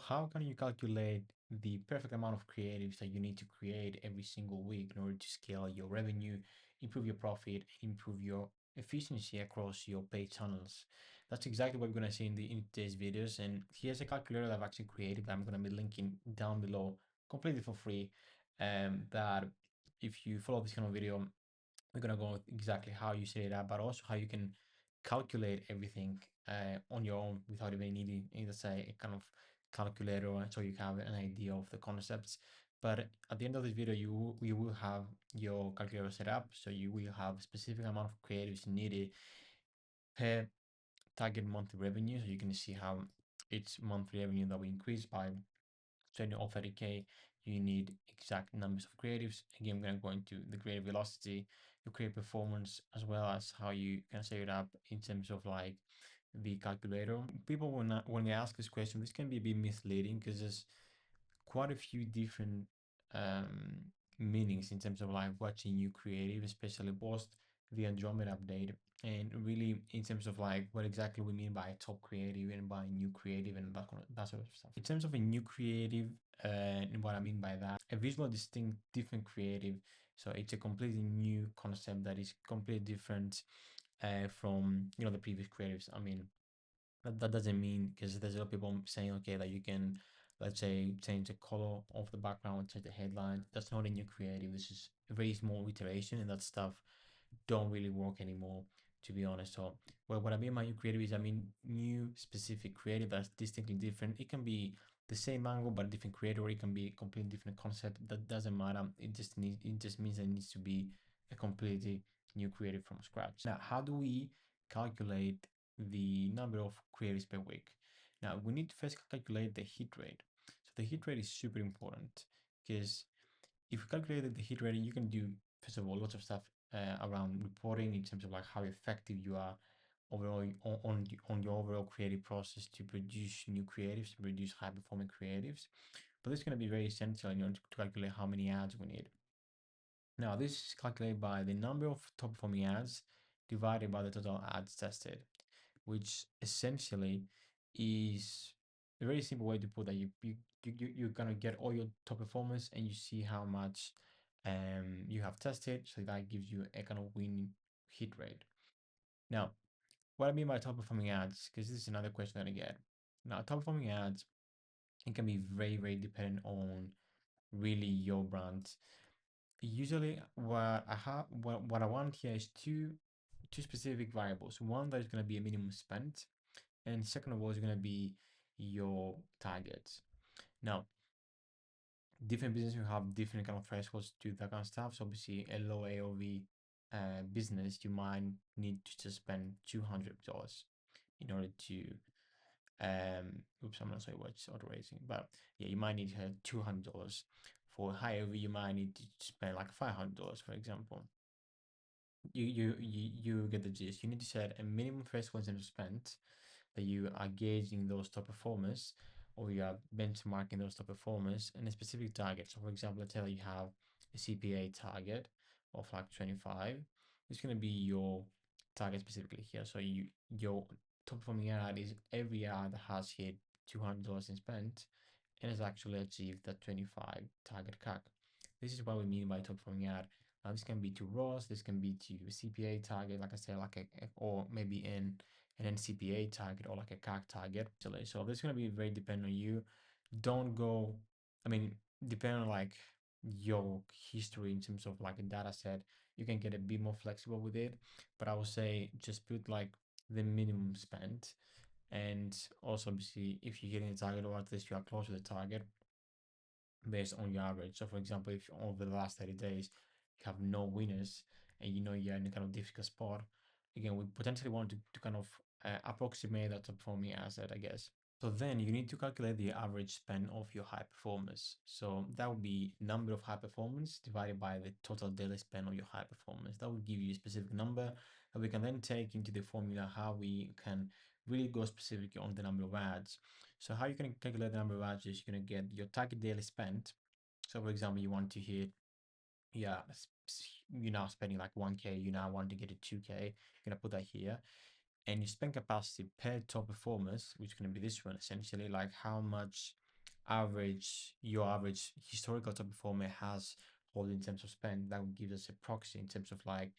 how can you calculate the perfect amount of creatives that you need to create every single week in order to scale your revenue, improve your profit, improve your efficiency across your paid channels? That's exactly what we're gonna see in today's videos. And here's a calculator that I've actually created that I'm gonna be linking down below completely for free. That if you follow this kind of video, we're gonna go exactly how you set it up, but also how you can calculate everything on your own without even needing, let's say, a kind of calculator, so you have an idea of the concepts. But at the end of this video, you will have your calculator set up, so you will have a specific amount of creatives needed per target monthly revenue. So you can see how each monthly revenue that we increase by 20 or 30K, you need exact numbers of creatives. Again, I'm going to go into the creative velocity, your creative performance, as well as how you can set it up in terms of like the calculator. People, when they ask this question, this can be a bit misleading because there's quite a few different um, meanings in terms of like watching new creative, especially post the Andromeda update, and really in terms of like what exactly we mean by top creative and by new creative and that sort of stuff. In terms of a new creative, and what I mean by that, a visual distinct different creative. So it's a completely new concept that is completely different from the previous creatives. I mean, that doesn't mean, because there's a lot of people saying, okay, that you can, let's say, change the color of the background, change the headline. That's not a new creative. This is a very small iteration, and that stuff don't really work anymore, to be honest. So, well, what I mean by new creative is, I mean, new specific creative that's distinctly different. It can be the same angle but a different creator, or it can be a completely different concept. That doesn't matter. It just means that it needs to be a completely new creative from scratch. Now, how do we calculate the number of creatives per week? Now, we need to first calculate the hit rate. So the hit rate is super important, because if you calculate the hit rate, you can do, first of all, lots of stuff around reporting in terms of like how effective you are overall on your overall creative process to produce new creatives, to produce high performing creatives. But this is going to be very essential in order to calculate how many ads we need. Now, this is calculated by the number of top performing ads divided by the total ads tested, which essentially is a very simple way to put that. You're gonna get all your top performers and you see how much you have tested, so that gives you a kind of winning hit rate. Now, what I mean by top performing ads, because this is another question that I get. Now, top performing ads, it can be very dependent on really your brand. Usually, what I want here is two specific variables. One that is going to be a minimum spend, and second of all is going to be your targets. Now, different businesses have different kind of thresholds to that kind of stuff. So obviously, a low AOV business, you might need to just spend $200 in order to oops, I'm not sorry what's auto raising, but yeah, you might need to have $200. For higher AOV, you might need to spend like $500, for example. You get the gist. You need to set a minimum threshold to spend, that you are gauging those top performers, or you are benchmarking those top performers and a specific target. So for example, let's say that you have a CPA target of like 25. It's going to be your target specifically here. So your top performing ad is every ad that has hit $200 in spent and has actually achieved that 25 target CAC. This is what we mean by top performing ad. This can be to ROAS, this can be to a CPA target, like I said, or maybe an NCPA target, or like a CAC target. So this is going to be very dependent on you. Don't go, I mean, depending on like your history in terms of like a data set, you can get a bit more flexible with it. But I would say just put like the minimum spend. And also, obviously, if you're hitting the target, or at least you are close to the target, based on your average. So, for example, if over the last 30 days you have no winners and you know you're in a kind of difficult spot, again, we potentially want to kind of approximate that performing asset, I guess. So then you need to calculate the average spend of your high performers. So that would be number of high performance divided by the total daily spend of your high performance. That will give you a specific number that we can then take into the formula how we can really go specific on the number of ads. So how you can calculate the number of ads is you're going to get your target daily spend. So for example, you want to hit, yeah, you're now spending like 1K, you now want to get to 2K, you're going to put that here. And your spend capacity per top performers, which is going to be this one essentially, like how much your average historical top performer has hold in terms of spend, that would give us a proxy in terms of like,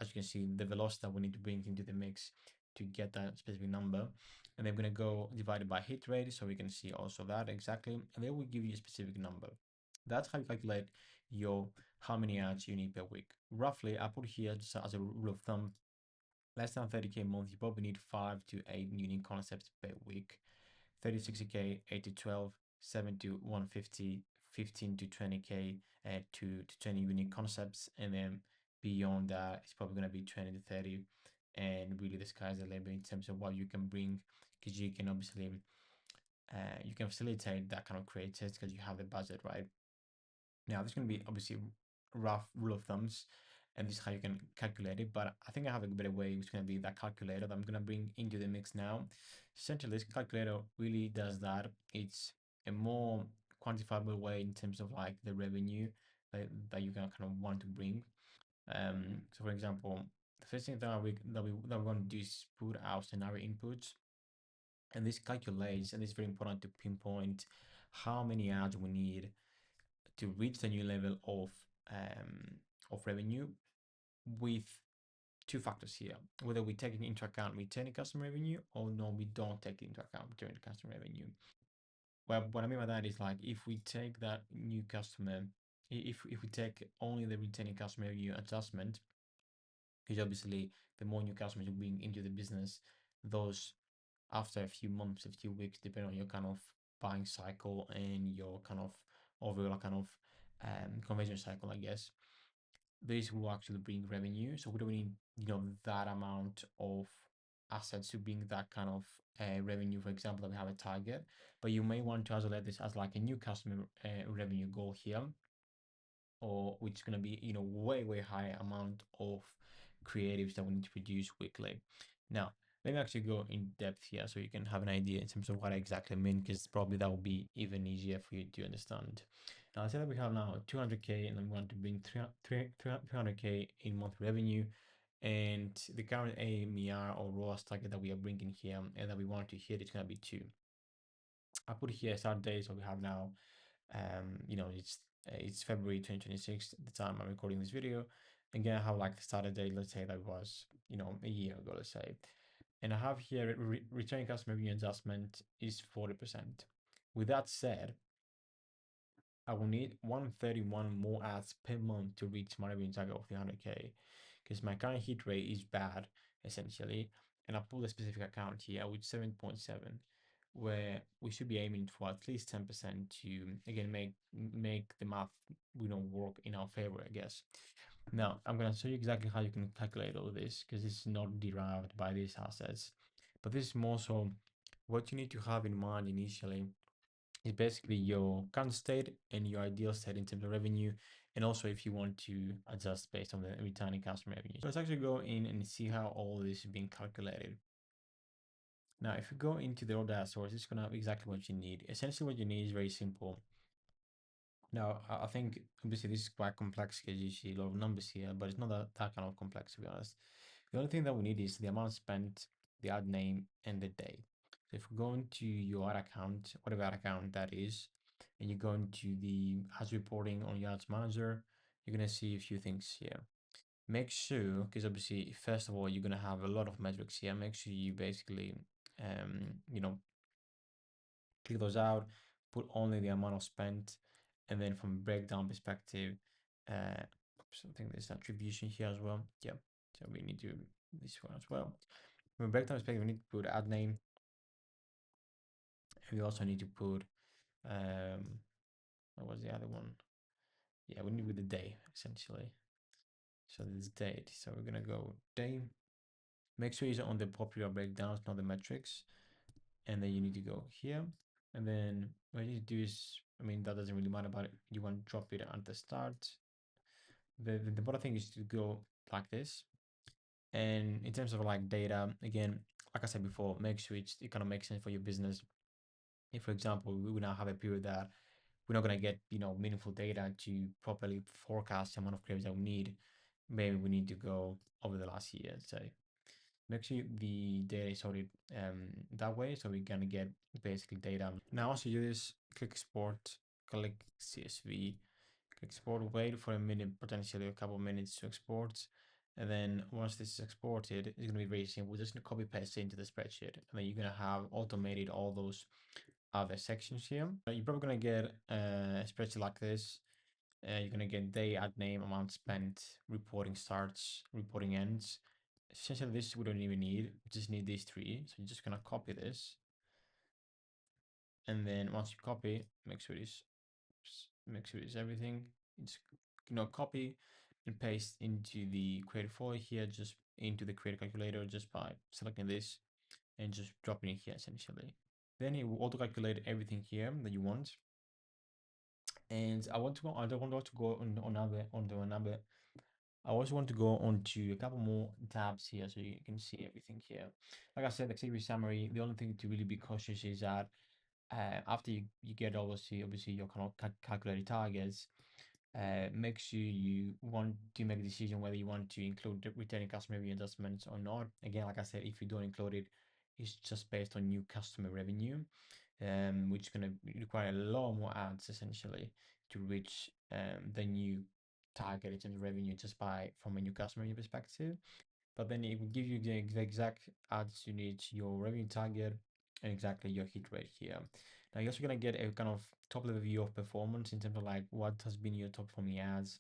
as you can see, the velocity that we need to bring into the mix to get that specific number. And then we're going to go divided by hit rate, so we can see also that exactly, and then we give you a specific number. That's how you calculate your how many ads you need per week. Roughly, I put here just as a rule of thumb, less than 30K a month, you probably need 5 to 8 unique concepts per week. 30 to 60K, 8 to 12, 7 to 150, 15 to 20K, to 20 unique concepts. And then beyond that, it's probably going to be 20 to 30. And really, the sky's the limit in terms of what you can bring, because you can obviously you can facilitate that kind of creators because you have the budget, right? Now, this is going to be obviously rough rule of thumbs, and this is how you can calculate it. But I think I have a better way, which is going to be that calculator that I'm going to bring into the mix now. Essentially, this calculator really does that. It's a more quantifiable way in terms of like the revenue that you can kind of want to bring. So, for example, the first thing that we want to do is put our scenario inputs, and this calculates, and it's very important to pinpoint how many ads we need to reach the new level of revenue, with two factors here: whether we take into account returning customer revenue, or no, we don't take into account returning customer revenue. Well, what I mean by that is like, if we take that new customer, if we take only the returning customer revenue adjustment, because obviously the more new customers you bring into the business, those after a few months, a few weeks, depending on your kind of buying cycle and your kind of overall kind of conversion cycle, I guess, these will actually bring revenue. So we don't need, that amount of assets to bring that kind of revenue. For example, that we have a target, but you may want to isolate this as like a new customer revenue goal here, or which is going to be, way higher amount of creatives that we need to produce weekly. Now, let me actually go in depth here so you can have an idea in terms of what I exactly mean, because probably that will be even easier for you to understand. Now, let's say that we have now 200K and we want to bring 300K in monthly revenue, and the current AMER or ROAS target that we are bringing here and that we want to hit is going to be 2. I put here start date, so we have now, it's February 2026 at the time I'm recording this video. Again, I have like the started date, let's say that was, a year ago, let's say. And I have here returning customer revenue adjustment is 40%. With that said, I will need 131 more ads per month to reach my revenue target of 300K, because my current hit rate is bad, essentially. And I pull a specific account here with 7.7, where we should be aiming for at least 10% to, again, make the math, work in our favor, I guess. Now, I'm going to show you exactly how you can calculate all of this, because it's not derived by these assets. But this is more so what you need to have in mind initially is basically your current state and your ideal state in terms of revenue, and also if you want to adjust based on the returning customer revenue. So let's actually go in and see how all this is being calculated. Now, if you go into the raw data source, it's going to have exactly what you need. Essentially, what you need is very simple. Now, I think obviously this is quite complex because you see a lot of numbers here, but it's not that kind of complex, to be honest. The only thing that we need is the amount spent, the ad name, and the day. So if we go into your ad account, whatever ad account that is, and you go into the ads reporting on your ads manager, you're going to see a few things here. Make sure, because obviously, first of all, you're going to have a lot of metrics here. Make sure you basically, click those out, put only the amount of spent, and then from a breakdown perspective, I think there's attribution here as well. Yeah, so we need to this one as well. From a breakdown perspective, we need to put ad name, and we also need to put what was the other one? Yeah, we need with the day essentially. So this date. So we're gonna go day. Make sure it's on the popular breakdowns, not the metrics. And then you need to go here. And then what you need to do is, that doesn't really matter, but you want to drop it at the start. The important thing is to go like this. And in terms of like data, again, like I said before, make sure it kind of makes sense for your business. If, for example, we now have a period that we're not going to get, meaningful data to properly forecast the amount of creatives that we need, maybe we need to go over the last year, say. Make sure the data is sorted that way, so we're gonna get basically data. Now, once you do this, click export, click CSV, click export, wait for a minute, potentially a couple of minutes to export. And then once this is exported, it's going to be very simple. We're just going to copy paste it into the spreadsheet. And then you're going to have automated all those other sections here. You're probably going to get a spreadsheet like this. You're going to get day, ad name, amount spent, reporting starts, reporting ends. Essentially, this we don't even need. We just need these three. So you're just going to copy this. And then once you copy, make sure it's everything. It's copy and paste into the create folder here, just into the create calculator, just by selecting this and just dropping it here essentially. Then it will auto calculate everything here that you want. And I don't want to go onto another. I also want to go on to a couple more tabs here so you can see everything here. Like I said, the activity summary, the only thing to really be cautious is that after you get obviously your kind of calculated targets, make sure you want to make a decision whether you want to include the returning customer revenue adjustments or not. Again, like I said, if you don't include it, it's just based on new customer revenue, which is going to require a lot more ads essentially to reach the new target in terms of revenue just by from a new customer revenue perspective. But then it will give you the exact ads you need, your revenue target, and exactly your hit rate here. Now you're also gonna get a kind of top level view of performance in terms of like what has been your top performing ads,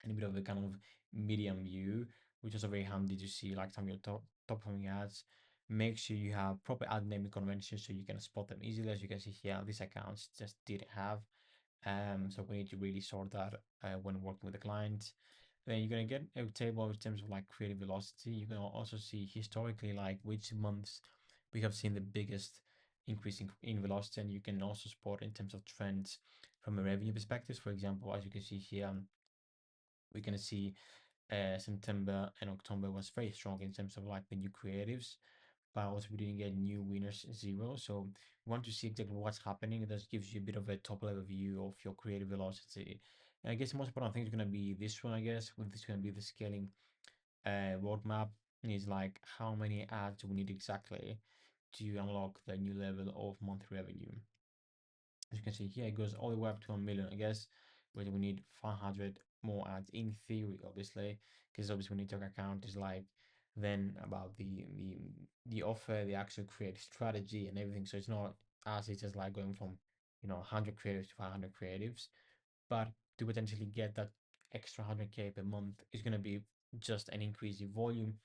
and a bit of a kind of medium view, which is also very handy to see like some of your top performing ads. Make sure you have proper ad naming conventions so you can spot them easily. As you can see here, these accounts just didn't have. So we need to really sort that when working with the client. Then you're gonna get a table in terms of like creative velocity. You can also see historically like which months we have seen the biggest increase in velocity, and you can also spot in terms of trends from a revenue perspective. For example, as you can see here, we're gonna see September and October was very strong in terms of like the new creatives, but also we didn't get new winners zero. So we want to see exactly what's happening. That gives you a bit of a top level view of your creative velocity. And I guess the most important thing is going to be this one, I guess, with this going to be the scaling roadmap is like how many ads we need exactly to unlock the new level of monthly revenue. As you can see here, it goes all the way up to 1 million, I guess, where we need 500 more ads in theory, obviously, because obviously we need to account is like then about the offer, the actual creative strategy and everything. So it's not as it's just like going from 100 creatives to 500 creatives, but to potentially get that extra 100K per month is going to be just an increase in volume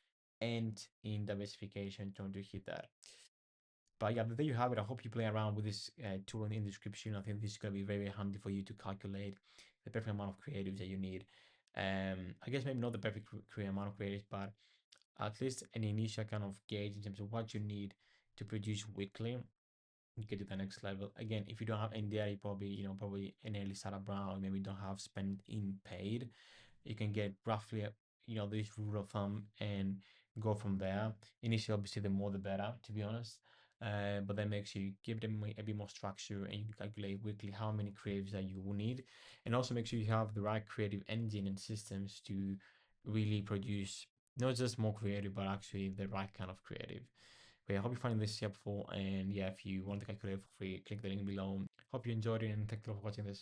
and in diversification trying to hit that. But yeah, there you have it. I hope you play around with this tool in the description. I think this is going to be very handy for you to calculate the perfect amount of creatives that you need. I guess maybe not the perfect amount of creatives, but at least an initial kind of gauge in terms of what you need to produce weekly, get to the next level. Again, if you don't have any data, you probably an early startup round, maybe don't have spent in paid, you can get roughly this rule of thumb and go from there. Initially, obviously, the more the better, to be honest. But then make sure you give them a bit more structure and you can calculate weekly how many creatives that you will need, and also make sure you have the right creative engine and systems to really produce not just more creative, but actually the right kind of creative. But yeah, I hope you find this helpful. And yeah, if you want the calculator for free, click the link below. Hope you enjoyed it and thank you for watching this.